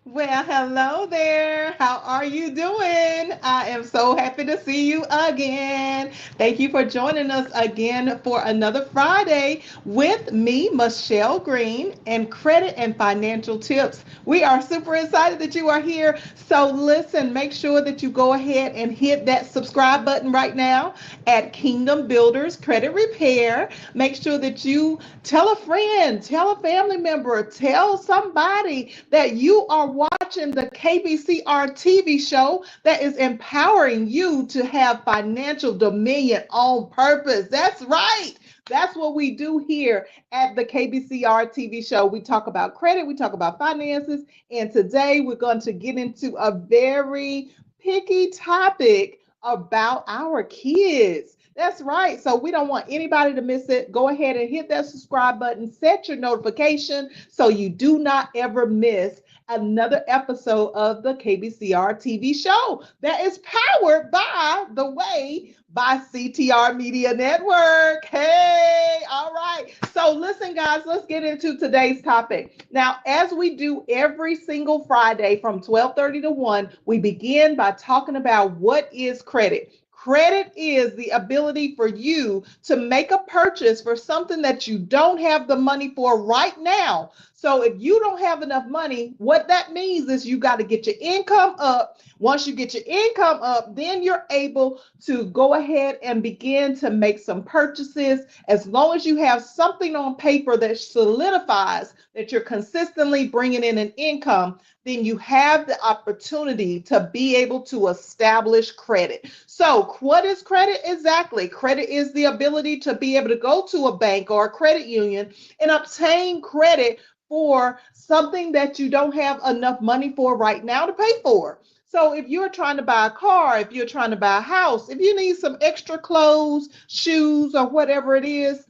Well, hello there. How are you doing? I am so happy to see you again. Thank you for joining us again for another Friday with me, Michelle Green, and Credit and Financial Tips. We are super excited that you are here. So, listen, make sure that you go ahead and hit that subscribe button right now at Kingdom Builders Credit Repair. Make sure that you tell a friend, tell a family member, tell somebody that you are watching the KBCR TV show that is empowering you to have financial dominion on purpose. That's right. That's what we do here at the KBCR TV show. We talk about credit, we talk about finances, and today we're going to get into a very picky topic about our kids. That's right. So we don't want anybody to miss it. Go ahead and hit that subscribe button, set your notification so you do not ever miss another episode of the KBCR TV show that is powered by the way by CTR Media Network. Hey, all right. So listen, guys, let's get into today's topic. Now, as we do every single Friday from 12:30 to 1, we begin by talking about what is credit. Credit is the ability for you to make a purchase for something that you don't have the money for right now. So if you don't have enough money, what that means is you got to get your income up. Once you get your income up, then you're able to go ahead and begin to make some purchases. As long as you have something on paper that solidifies that you're consistently bringing in an income, then you have the opportunity to be able to establish credit. So what is credit exactly? Credit is the ability to be able to go to a bank or a credit union and obtain credit for something that you don't have enough money for right now to pay for. So if you're trying to buy a car, if you're trying to buy a house, if you need some extra clothes, shoes, or whatever it is,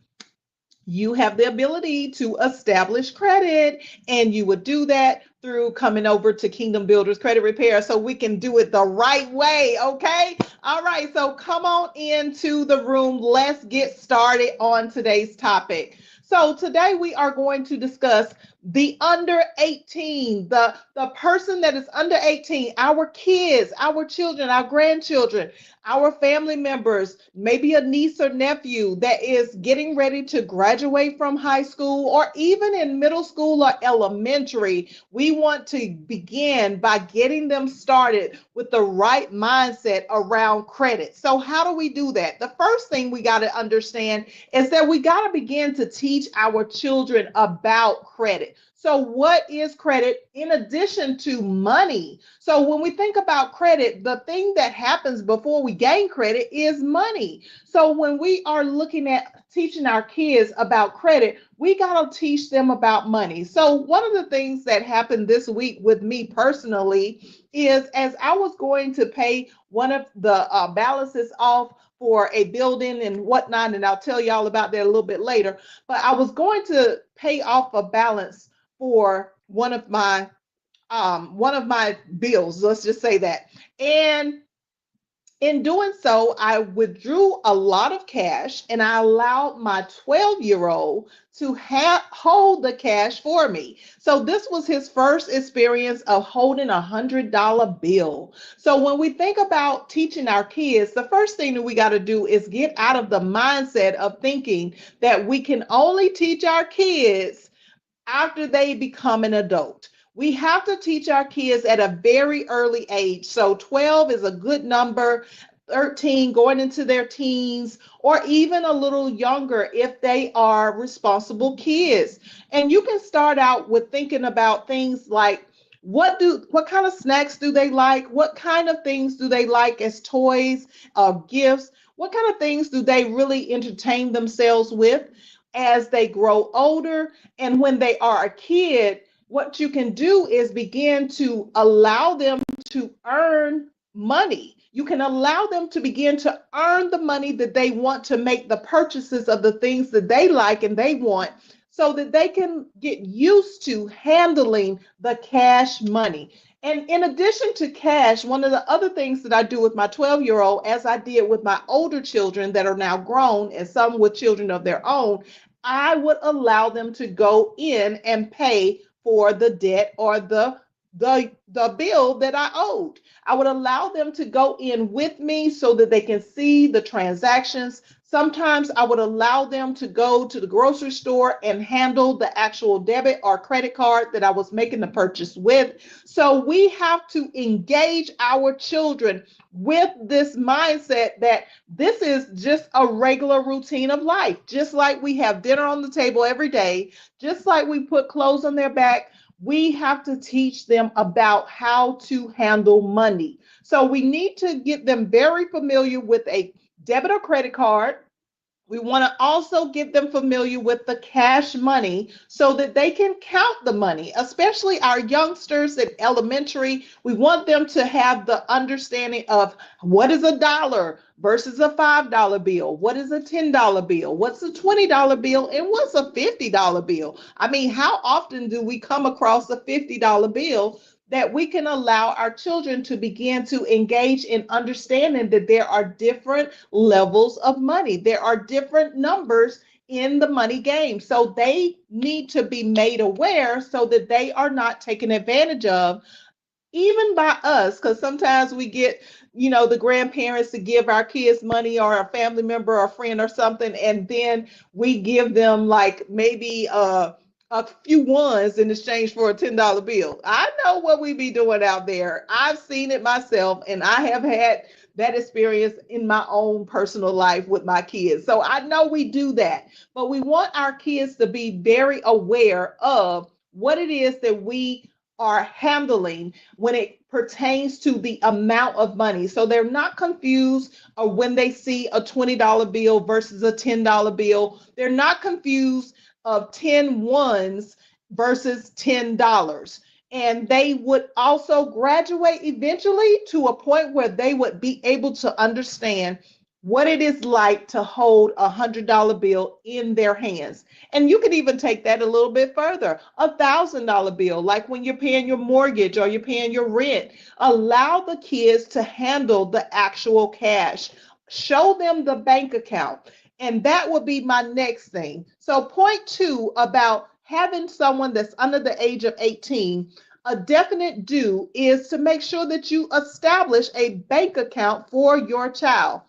you have the ability to establish credit, and you would do that through coming over to Kingdom Builders Credit Repair so we can do it the right way. Okay. All right. So come on into the room. Let's get started on today's topic. So today we are going to discuss the under 18, the person that is under 18, our kids, our children, our grandchildren, our family members, maybe a niece or nephew that is getting ready to graduate from high school or even in middle school or elementary. We want to begin by getting them started with the right mindset around credit. So how do we do that? The first thing we got to understand is that we got to begin to teach our children about credit. So what is credit in addition to money? So when we think about credit, the thing that happens before we gain credit is money. So when we are looking at teaching our kids about credit, we got to teach them about money. So one of the things that happened this week with me personally is as I was going to pay one of the balances off for a building and whatnot, and I'll tell y'all about that a little bit later, but I was going to pay off a balance for one of my bills, let's just say that. And in doing so, I withdrew a lot of cash and I allowed my 12-year-old to hold the cash for me. So this was his first experience of holding $100 bill. So when we think about teaching our kids, the first thing that we got to do is get out of the mindset of thinking that we can only teach our kids after they become an adult. We have to teach our kids at a very early age. So 12 is a good number, 13 going into their teens, or even a little younger if they are responsible kids. And you can start out with thinking about things like what kind of snacks do they like? What kind of things do they like as toys or gifts? What kind of things do they really entertain themselves with as they grow older? And when they are a kid, what you can do is begin to allow them to earn money. You can allow them to begin to earn the money that they want to make the purchases of the things that they like and they want, so that they can get used to handling the cash money. And in addition to cash, one of the other things that I do with my 12-year-old, as I did with my older children that are now grown and some with children of their own, I would allow them to go in and pay for the debt or the the bill that I owed. I would allow them to go in with me so that they can see the transactions. Sometimes I would allow them to go to the grocery store and handle the actual debit or credit card that I was making the purchase with. So we have to engage our children with this mindset that this is just a regular routine of life. Just like we have dinner on the table every day, just like we put clothes on their back, we have to teach them about how to handle money. So we need to get them very familiar with a debit or credit card. We want to also get them familiar with the cash money so that they can count the money, especially our youngsters in elementary. We want them to have the understanding of what is a dollar versus a $5 bill, what is a $10 bill, what's a $20 bill, and what's a $50 bill. I mean, how often do we come across a $50 bill that we can allow our children to begin to engage in understanding that there are different levels of money. There are different numbers in the money game. So they need to be made aware so that they are not taken advantage of even by us, because sometimes we get, the grandparents to give our kids money or a family member or a friend or something, and then we give them like maybe a few ones in exchange for a $10 bill. I know what we be doing out there. I've seen it myself, and I have had that experience in my own personal life with my kids. So I know we do that, but we want our kids to be very aware of what it is that we are handling when it pertains to the amount of money. So they're not confused when they see a $20 bill versus a $10 bill. They're not confused of 10 ones versus $10. And they would also graduate eventually to a point where they would be able to understand what it is like to hold $100 bill in their hands. And you can even take that a little bit further. $1,000 bill, like when you're paying your mortgage or you're paying your rent. Allow the kids to handle the actual cash. Show them the bank account. And that would be my next thing. So point two about having someone that's under the age of 18, a definite do is to make sure that you establish a bank account for your child.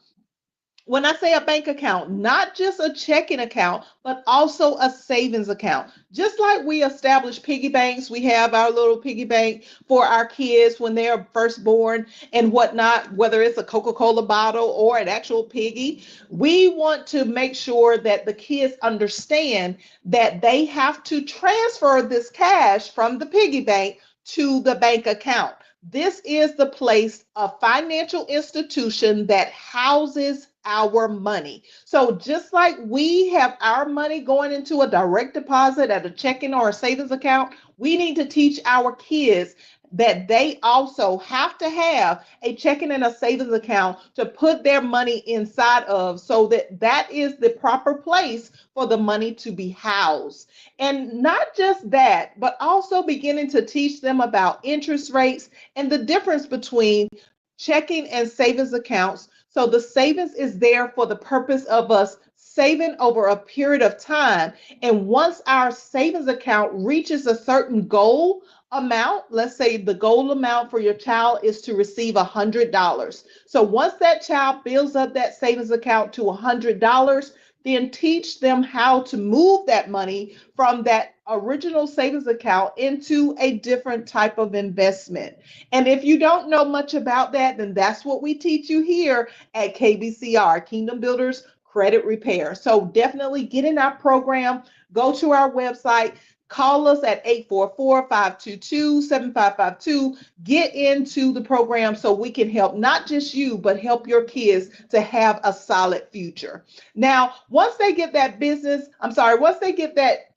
When I say a bank account, not just a checking account, but also a savings account. Just like we establish piggy banks, we have our little piggy bank for our kids when they're first born and whatnot, whether it's a Coca-Cola bottle or an actual piggy. We want to make sure that the kids understand that they have to transfer this cash from the piggy bank to the bank account. This is the place, a financial institution that houses our money. So just like we have our money going into a direct deposit at a checking or a savings account, we need to teach our kids that they also have to have a checking and a savings account to put their money inside of, so that that is the proper place for the money to be housed. And not just that, but also beginning to teach them about interest rates and the difference between checking and savings accounts. So the savings is there for the purpose of us saving over a period of time. And once our savings account reaches a certain goal amount, let's say the goal amount for your child is to receive $100. So once that child builds up that savings account to $100, then teach them how to move that money from that original savings account into a different type of investment. And if you don't know much about that, then that's what we teach you here at KBCR, Kingdom Builders Credit Repair. So definitely get in our program, go to our website, call us at 844-522-7552. Get into the program so we can help not just you, but help your kids to have a solid future. Now, once they get that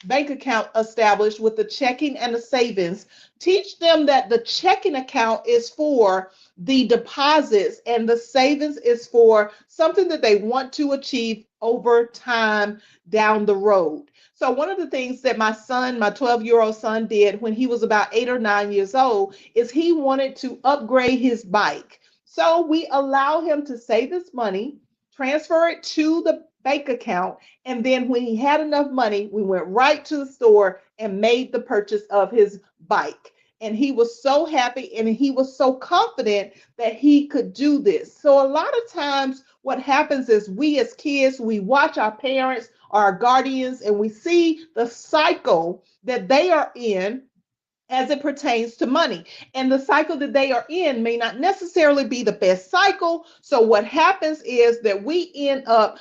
bank account established with the checking and the savings, teach them that the checking account is for the deposits and the savings is for something that they want to achieve over time down the road. So one of the things that my 12-year-old son did when he was about 8 or 9 years old is he wanted to upgrade his bike. So we allow him to save his money, transfer it to the bank account, and then when he had enough money, we went right to the store and made the purchase of his bike. and he was so happy and he was so confident that he could do this. So a lot of times what happens is we as kids, we watch our parents or our guardians and we see the cycle that they are in as it pertains to money. And the cycle that they are in may not necessarily be the best cycle. So what happens is that we end up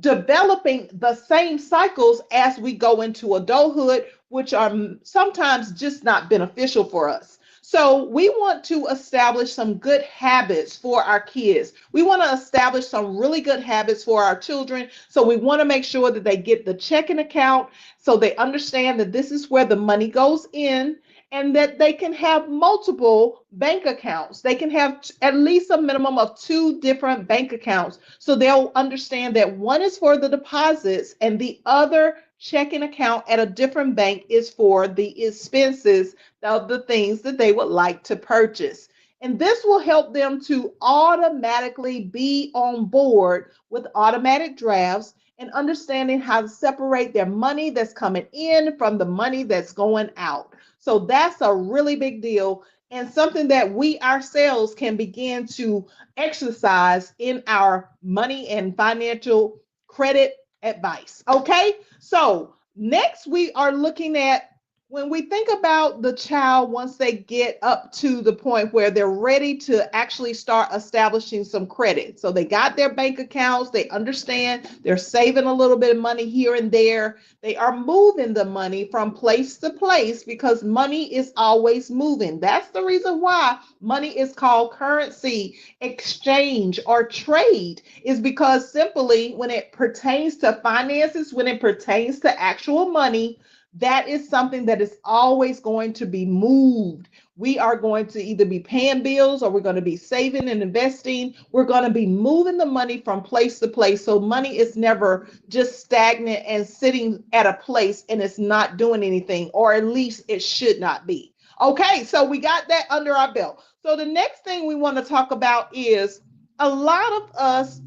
developing the same cycles as we go into adulthood, which are sometimes just not beneficial for us. So we want to establish some good habits for our kids. We want to establish some really good habits for our children. So we want to make sure that they get the checking account so they understand that this is where the money goes in, and that they can have multiple bank accounts. They can have at least a minimum of 2 different bank accounts. So they'll understand that one is for the deposits and the other checking account at a different bank is for the expenses of the things that they would like to purchase. And this will help them to automatically be on board with automatic drafts and understanding how to separate their money that's coming in from the money that's going out. So that's a really big deal and something that we ourselves can begin to exercise in our money and financial credit advice. Okay, so next we are looking at when we think about the child once they get up to the point where they're ready to actually start establishing some credit. So they got their bank accounts, they understand they're saving a little bit of money here and there. They are moving the money from place to place because money is always moving. That's the reason why money is called currency, exchange, or trade, is because simply when it pertains to finances, when it pertains to actual money, that is something that is always going to be moved. We are going to either be paying bills or we're going to be saving and investing. We're going to be moving the money from place to place. So money is never just stagnant and sitting at a place and it's not doing anything, or at least it should not be. Okay, so we got that under our belt. So the next thing we want to talk about is a lot of us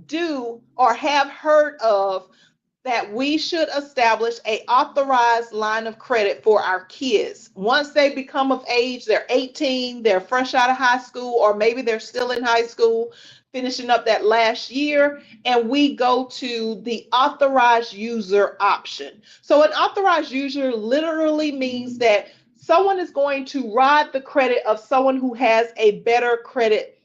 do or have heard of that we should establish a authorized line of credit for our kids. Once they become of age, they're 18, they're fresh out of high school, or maybe they're still in high school, finishing up that last year, and we go to the authorized user option. So an authorized user literally means that someone is going to ride the credit of someone who has a better credit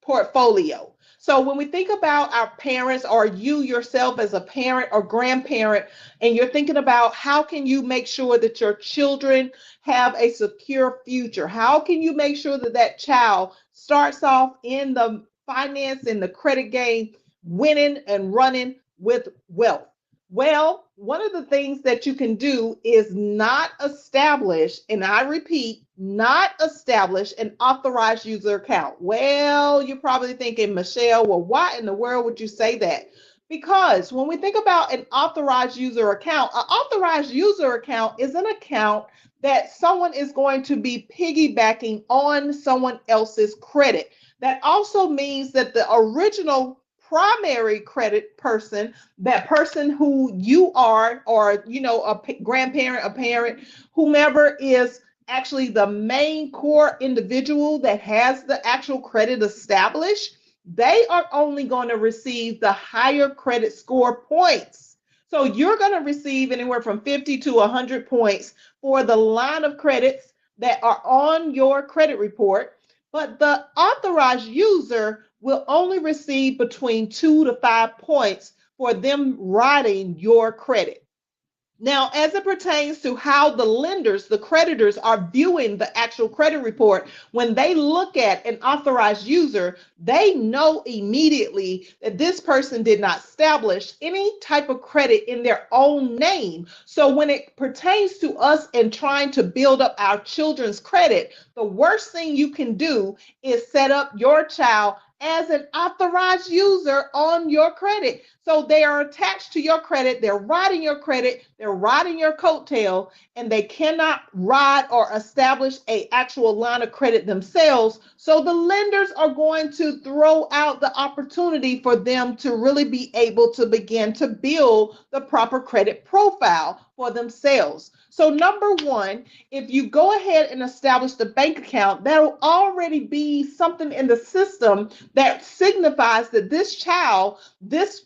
portfolio. So when we think about our parents or you yourself as a parent or grandparent, and you're thinking about how can you make sure that your children have a secure future? How can you make sure that that child starts off in the finance and the credit game winning and running with wealth? Well, one of the things that you can do is not establish, and I repeat, not establish an authorized user account. Well, you're probably thinking, Michelle, well, why in the world would you say that? Because when we think about an authorized user account, an authorized user account is an account that someone is going to be piggybacking on someone else's credit. That also means that the original primary credit person, that person who you are, or a grandparent, a parent, whomever is actually the main core individual that has the actual credit established, they are only going to receive the higher credit score points. So you're going to receive anywhere from 50 to 100 points for the line of credits that are on your credit report, but the authorized user will only receive between 2 to 5 points for them riding your credit. Now, as it pertains to how the lenders, the creditors, are viewing the actual credit report, when they look at an authorized user, they know immediately that this person did not establish any type of credit in their own name. So when it pertains to us and trying to build up our children's credit, the worst thing you can do is set up your child as an authorized user on your credit. So they are attached to your credit, they're riding your credit, they're riding your coattail, and they cannot ride or establish an actual line of credit themselves. So the lenders are going to throw out the opportunity for them to really be able to begin to build the proper credit profile for themselves. So number one, if you go ahead and establish the bank account, that'll already be something in the system that signifies that this child, this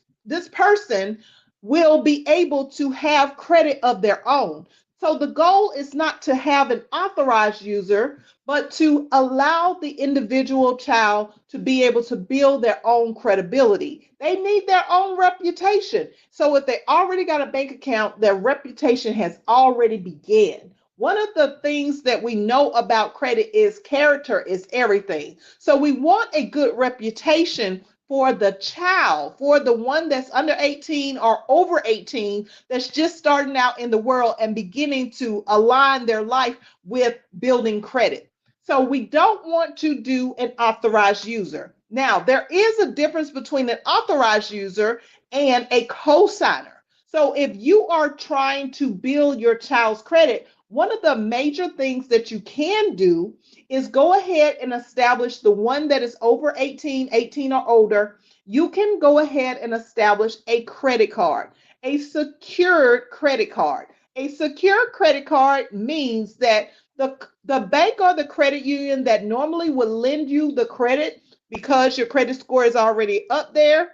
person will be able to have credit of their own. So the goal is not to have an authorized user, but to allow the individual child to be able to build their own credibility. They need their own reputation. So if they already got a bank account, their reputation has already begun. One of the things that we know about credit is character is everything. So we want a good reputation for the child, for the one that's under 18 or over 18 that's just starting out in the world and beginning to align their life with building credit. So we don't want to do an authorized user. Now, there is a difference between an authorized user and a cosigner. So if you are trying to build your child's credit, one of the major things that you can do is go ahead and establish the one that is over 18, 18 or older. You can go ahead and establish a credit card, a secured credit card. A secured credit card means that the bank or the credit union that normally would lend you the credit because your credit score is already up there,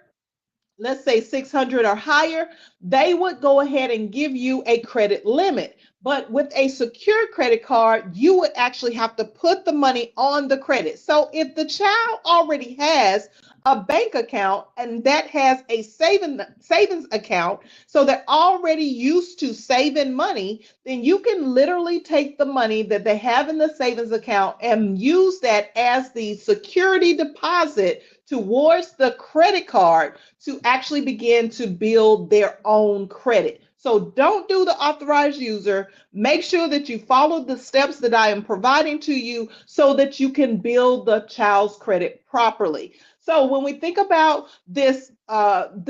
let's say 600 or higher, they would go ahead and give you a credit limit. But with a secured credit card, you would actually have to put the money on the credit. So if the child already has a bank account and that has a savings account, so they're already used to saving money, then you can literally take the money that they have in the savings account and use that as the security deposit towards the credit card to actually begin to build their own credit. So don't do the authorized user. Make sure that you follow the steps that I am providing to you so that you can build the child's credit properly. So when we think about this child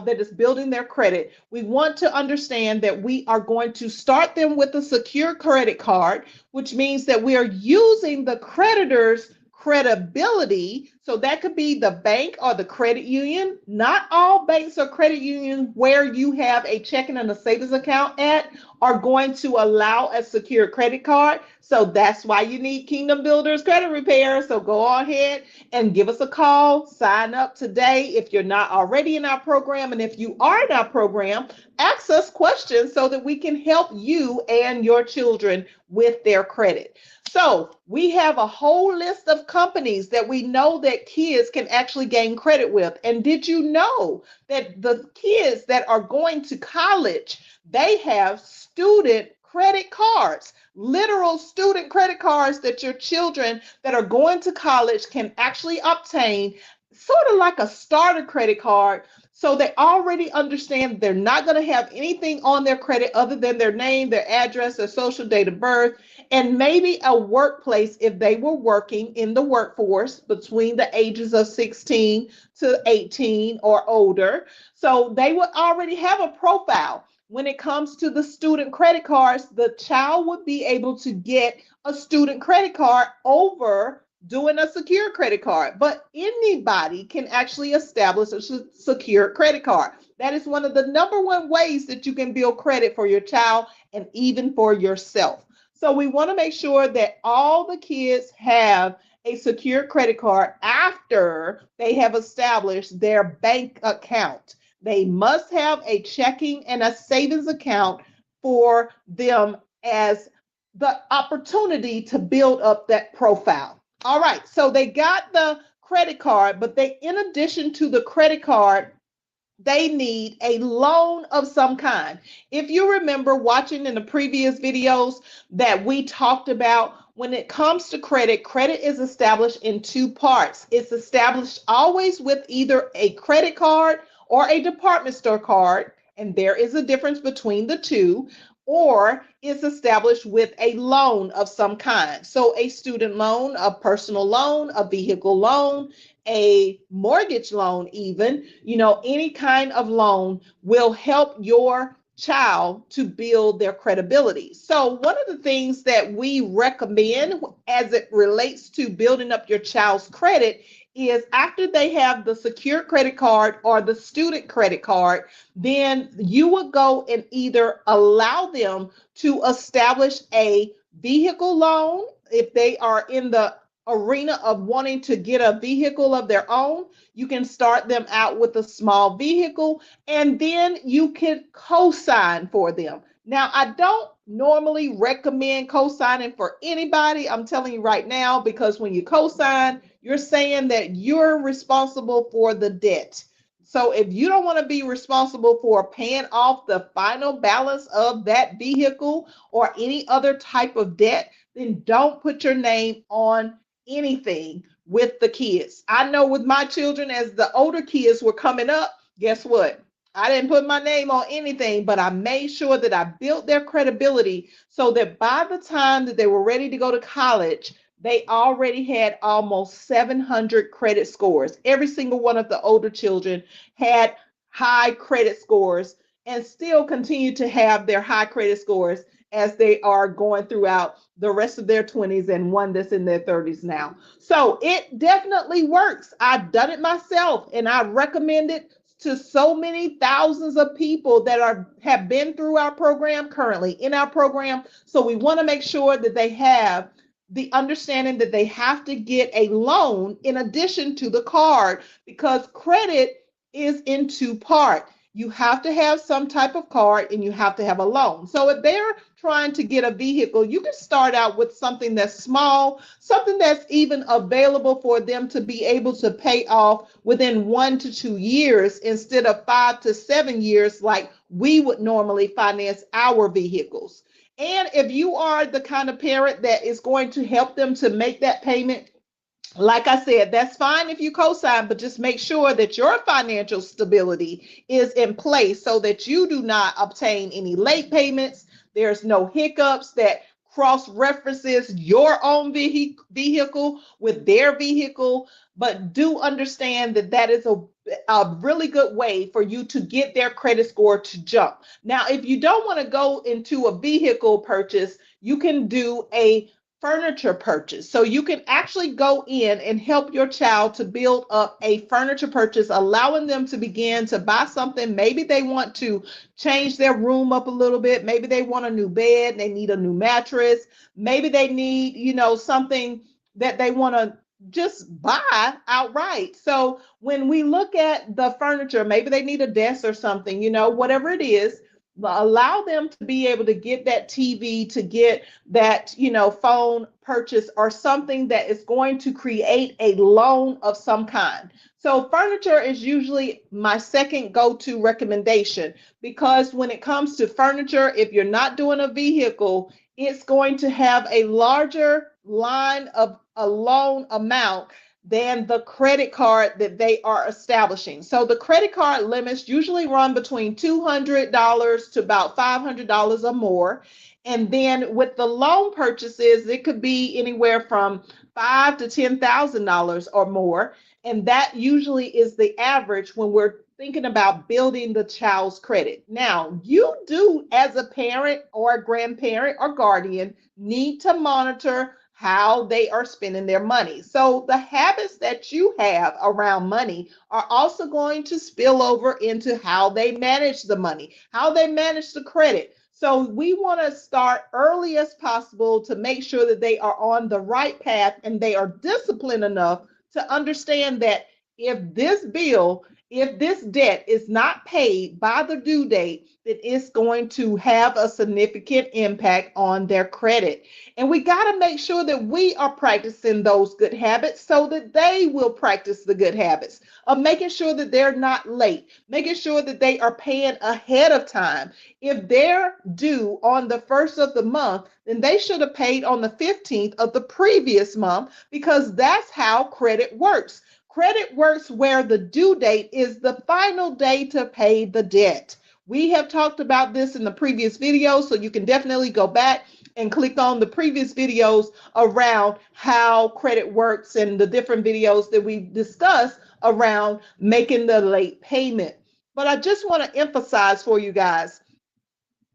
that is building their credit, we want to understand that we are going to start them with a secure credit card, which means that we are using the creditor's credibility. So that could be the bank or the credit union. Not all banks or credit unions where you have a checking and a savings account at are going to allow a secure credit card. So that's why you need Kingdom Builders Credit Repair. So go ahead and give us a call. Sign up today if you're not already in our program. And if you are in our program, ask us questions so that we can help you and your children with their credit. So we have a whole list of companies that we know that kids can actually gain credit with. And did you know that the kids that are going to college, they have student credit cards, literal student credit cards that your children that are going to college can actually obtain, sort of like a starter credit card. So they already understand they're not going to have anything on their credit other than their name, their address, their social date of birth, and maybe a workplace if they were working in the workforce between the ages of 16 to 18 or older. So they would already have a profile. When it comes to the student credit cards, the child would be able to get a student credit card over doing a secure credit card, but anybody can actually establish a secure credit card. That is one of the number one ways that you can build credit for your child and even for yourself. So we want to make sure that all the kids have a secure credit card after they have established their bank account. They must have a checking and a savings account for them as the opportunity to build up that profile. All right, so they got the credit card, but they, in addition to the credit card, they need a loan of some kind. If you remember watching in the previous videos that we talked about, when it comes to credit, credit is established in two parts. It's established always with either a credit card or a department store card, and there is a difference between the two, or is established with a loan of some kind. So a student loan, a personal loan, a vehicle loan, a mortgage loan, even, any kind of loan will help your child to build their credibility. So one of the things that we recommend as it relates to building up your child's credit is after they have the secured credit card or the student credit card, then you would go and either allow them to establish a vehicle loan if they are in the arena of wanting to get a vehicle of their own. You can start them out with a small vehicle, and then you can co-sign for them. Now, I don't normally recommend co-signing for anybody. I'm telling you right now, because when you co-sign, you're saying that you're responsible for the debt. So if you don't want to be responsible for paying off the final balance of that vehicle or any other type of debt, then don't put your name on anything with the kids. I know with my children, as the older kids were coming up, guess what? I didn't put my name on anything, but I made sure that I built their credibility so that by the time that they were ready to go to college, they already had almost 700 credit scores. Every single one of the older children had high credit scores and still continue to have their high credit scores as they are going throughout the rest of their 20s and one that's in their 30s now. So it definitely works. I've done it myself and I recommend it to so many thousands of people that have been through our program, currently in our program. So we want to make sure that they have the understanding that they have to get a loan in addition to the card, because credit is in two parts. You have to have some type of card and you have to have a loan. So if they're trying to get a vehicle, you can start out with something that's small, something that's even available for them to be able to pay off within 1 to 2 years instead of 5 to 7 years like we would normally finance our vehicles. And if you are the kind of parent that is going to help them to make that payment, like I said, that's fine if you co-sign, but just make sure that your financial stability is in place so that you do not obtain any late payments. There's no hiccups that cross references your own vehicle with their vehicle, but do understand that that is a really good way for you to get their credit score to jump. Now, if you don't want to go into a vehicle purchase, you can do a furniture purchase. So you can actually go in and help your child to build up a furniture purchase, allowing them to begin to buy something. Maybe they want to change their room up a little bit. Maybe they want a new bed, they need a new mattress. Maybe they need, something that they want to just buy outright. So when we look at the furniture, maybe they need a desk or something, whatever it is, allow them to be able to get that TV, to get that, phone purchase or something that is going to create a loan of some kind. So furniture is usually my second go-to recommendation, because when it comes to furniture, if you're not doing a vehicle, it's going to have a larger line of a loan amount than the credit card that they are establishing. So the credit card limits usually run between $200 to about $500 or more. And then with the loan purchases, it could be anywhere from $5,000 to $10,000 or more. And that usually is the average when we're thinking about building the child's credit. Now, you do, as a parent or a grandparent or guardian, need to monitor how they are spending their money. So the habits that you have around money are also going to spill over into how they manage the money, how they manage the credit. So we want to start early as possible to make sure that they are on the right path and they are disciplined enough to understand that if this debt is not paid by the due date, that it's going to have a significant impact on their credit. And we got to make sure that we are practicing those good habits so that they will practice the good habits of making sure that they're not late, making sure that they are paying ahead of time. If they're due on the 1st of the month, then they should have paid on the 15th of the previous month, because that's how credit works. Credit works where the due date is the final day to pay the debt. We have talked about this in the previous video, so you can definitely go back and click on the previous videos around how credit works and the different videos that we discussed around making the late payment. But I just want to emphasize for you guys,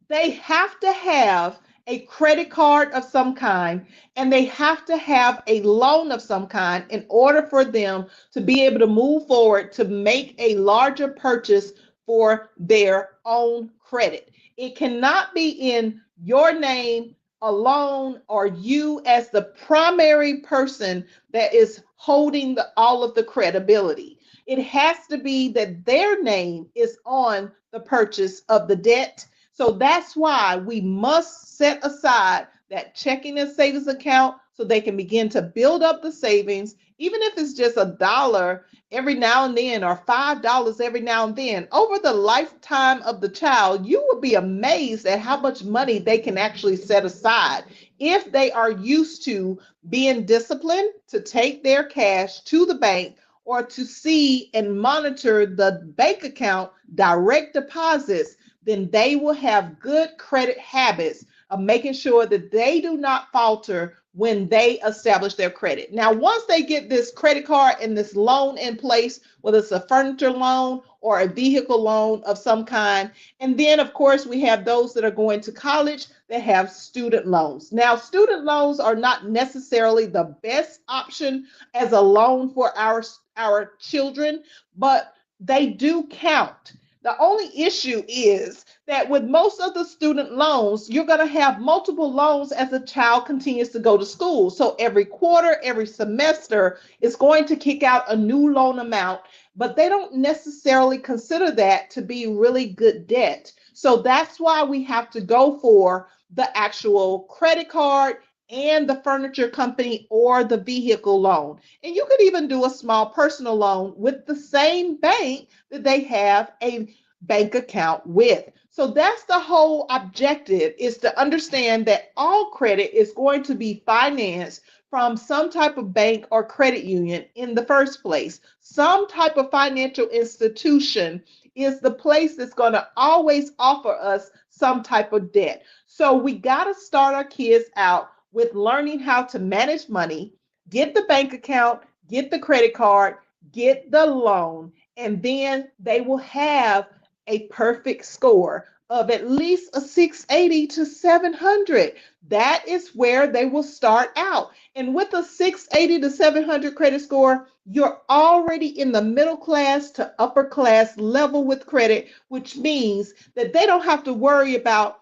they have to have a credit card of some kind, and they have to have a loan of some kind in order for them to be able to move forward to make a larger purchase for their own credit. It cannot be in your name alone or you as the primary person that is holding all of the credibility. It has to be that their name is on the purchase of the debt. So that's why we must set aside that checking and savings account so they can begin to build up the savings, even if it's just $1 every now and then or $5 every now and then. Over the lifetime of the child, you will be amazed at how much money they can actually set aside if they are used to being disciplined to take their cash to the bank or to see and monitor the bank account direct deposits. Then they will have good credit habits of making sure that they do not falter when they establish their credit. Now, once they get this credit card and this loan in place, whether it's a furniture loan or a vehicle loan of some kind, and then of course we have those that are going to college that have student loans. Now, student loans are not necessarily the best option as a loan for our children, but they do count. The only issue is that with most of the student loans, you're going to have multiple loans as a child continues to go to school. So every quarter, every semester, it's going to kick out a new loan amount, but they don't necessarily consider that to be really good debt. So that's why we have to go for the actual credit card and the furniture company or the vehicle loan. And you could even do a small personal loan with the same bank that they have a bank account with. So that's the whole objective, is to understand that all credit is going to be financed from some type of bank or credit union in the first place. Some type of financial institution is the place that's going to always offer us some type of debt. So we got to start our kids out with learning how to manage money, get the bank account, get the credit card, get the loan, and then they will have a perfect score of at least a 680 to 700. That is where they will start out. And with a 680 to 700 credit score, you're already in the middle class to upper class level with credit, which means that they don't have to worry about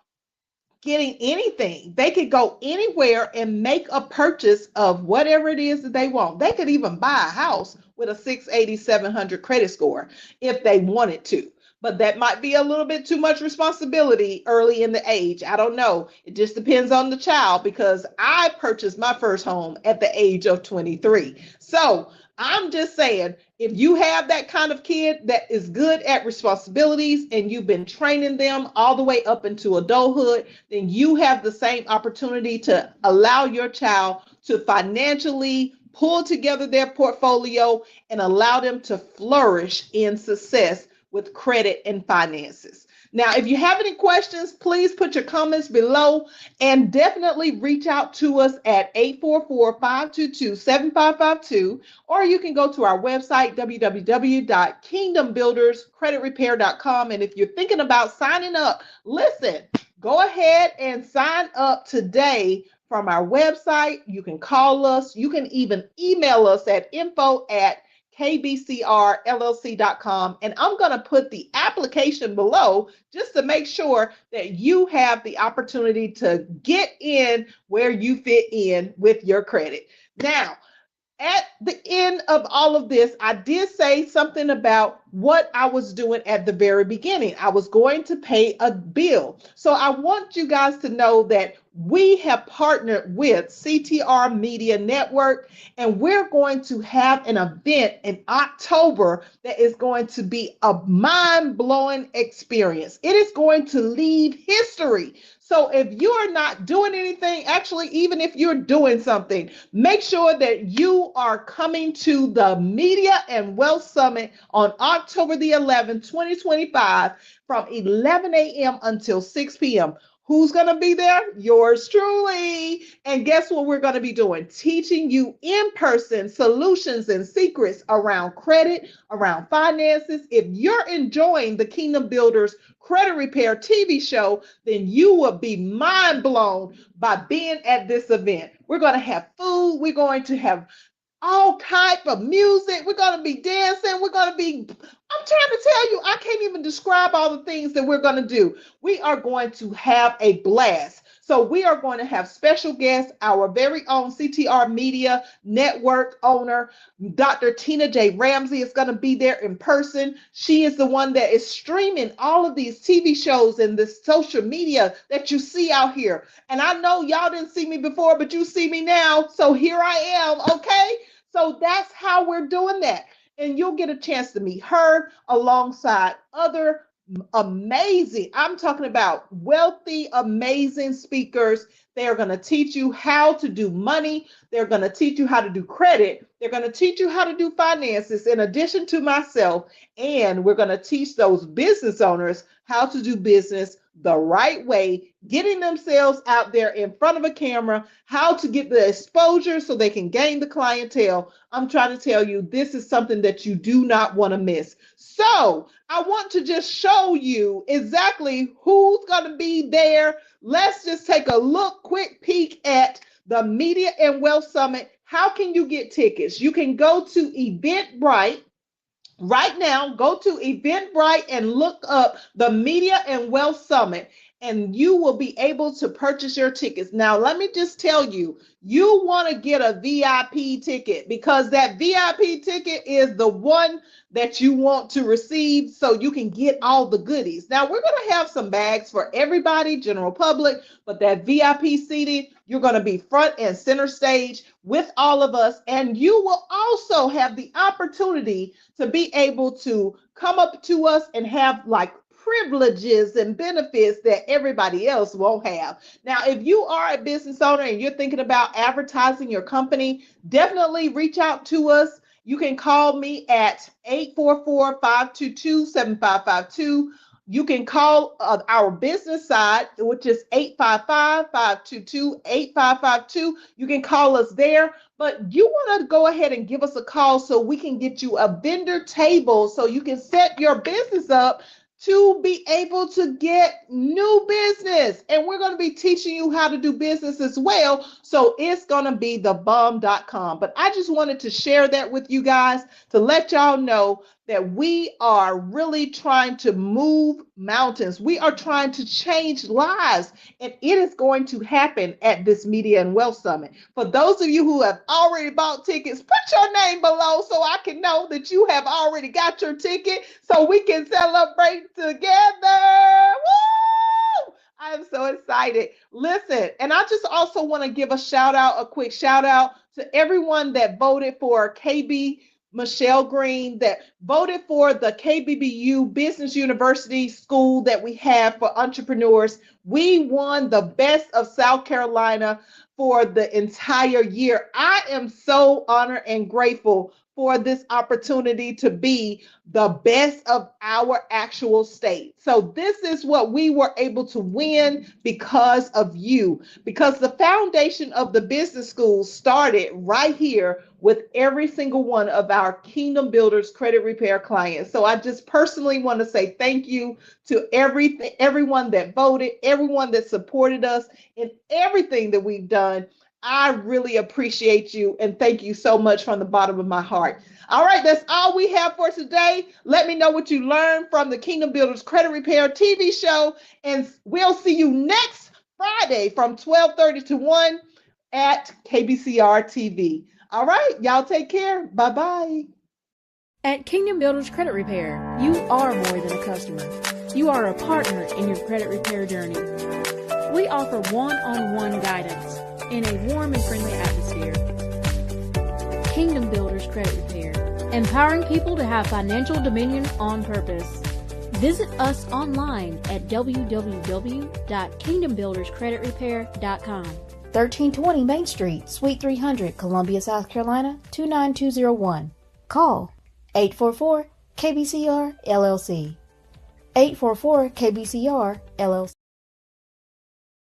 getting anything. They could go anywhere and make a purchase of whatever it is that they want. They could even buy a house with a 680, 700 credit score if they wanted to. But that might be a little bit too much responsibility early in the age. I don't know. It just depends on the child, because I purchased my first home at the age of 23. So I'm just saying, if you have that kind of kid that is good at responsibilities and you've been training them all the way up into adulthood, then you have the same opportunity to allow your child to financially pull together their portfolio and allow them to flourish in success with credit and finances. Now, if you have any questions, please put your comments below and definitely reach out to us at 844-522-7552, or you can go to our website, www.kingdombuilderscreditrepair.com. And if you're thinking about signing up, listen, go ahead and sign up today from our website. You can call us. You can even email us at info@kbcrllc.com, and I'm going to put the application below just to make sure that you have the opportunity to get in where you fit in with your credit. Now, at the end of all of this, I did say something about what I was doing at the very beginning. I was going to pay a bill. So I want you guys to know that we have partnered with CTR Media Network, and we're going to have an event in October that is going to be a mind-blowing experience. It is going to leave history. So if you are not doing anything, actually, even if you're doing something, make sure that you are coming to the Media and Wealth Summit on October the 11th, 2025, from 11 a.m. until 6 p.m. Who's going to be there? Yours truly. And guess what we're going to be doing? Teaching you in person solutions and secrets around credit, around finances. If you're enjoying the Kingdom Builders Credit Repair TV show, then you will be mind blown by being at this event. We're going to have food. We're going to have all type of music. We're going to be dancing. We're going to be, I'm trying to tell you, I can't even describe all the things that we're going to do. We are going to have a blast. So we are going to have special guests, our very own CTR Media Network owner, Dr. Tina J. Ramsey is going to be there in person. She is the one that is streaming all of these TV shows and this social media that you see out here. And I know y'all didn't see me before, but you see me now. So here I am, okay? So that's how we're doing that. And you'll get a chance to meet her alongside other amazing, I'm talking about wealthy, amazing speakers. They are going to teach you how to do money. They're going to teach you how to do credit. They're going to teach you how to do finances in addition to myself. And we're going to teach those business owners how to do business the right way, getting themselves out there in front of a camera, how to get the exposure so they can gain the clientele. I'm trying to tell you, this is something that you do not want to miss. So I want to just show you exactly who's going to be there. Let's just take a quick peek at the Media and Wealth Summit. How can you get tickets? You can go to Eventbrite. Right now, go to Eventbrite and look up the Media and Wealth Summit, and you will be able to purchase your tickets. Now, let me just tell you, you want to get a VIP ticket because that VIP ticket is the one that you want to receive so you can get all the goodies. Now, we're going to have some bags for everybody, general public, but that VIP seating, you're going to be front and center stage with all of us, and you will also have the opportunity to be able to come up to us and have like privileges and benefits that everybody else won't have. Now, if you are a business owner and you're thinking about advertising your company, definitely reach out to us. You can call me at 844-522-7552. You can call our business side, which is 855-522-8552. You can call us there, but you want to go ahead and give us a call so we can get you a vendor table so you can set your business up to be able to get new business. And we're going to be teaching you how to do business as well. So it's going to be thebomb.com. But I just wanted to share that with you guys to let y'all know that we are really trying to move mountains. We are trying to change lives, and it is going to happen at this Media and Wealth Summit. For those of you who have already bought tickets, put your name below so I can know that you have already got your ticket so we can celebrate together. Woo! I am so excited. Listen, and I just also want to give a quick shout out to everyone that voted for Michelle Green, that voted for the KBBU Business University School that we have for entrepreneurs. We won the Best of South Carolina for the entire year. I am so honored and grateful for this opportunity to be the best of our actual state. So this is what we were able to win because of you, because the foundation of the business school started right here with every single one of our Kingdom Builders Credit Repair clients. So I just personally want to say thank you to everyone that voted, everyone that supported us in everything that we've done. I really appreciate you and thank you so much from the bottom of my heart. All right, that's all we have for today. Let me know what you learned from the Kingdom Builders Credit Repair TV show, and we'll see you next Friday from 12:30 to 1 at KBCR TV. All right, y'all take care. Bye-bye. At Kingdom Builders Credit Repair, you are more than a customer. You are a partner in your credit repair journey. We offer one-on-one guidance in a warm and friendly atmosphere. Kingdom Builders Credit Repair, empowering people to have financial dominion on purpose. Visit us online at www.kingdombuilderscreditrepair.com. 1320 Main Street, Suite 300, Columbia, South Carolina, 29201. Call 844-KBCR LLC. 844-KBCR LLC.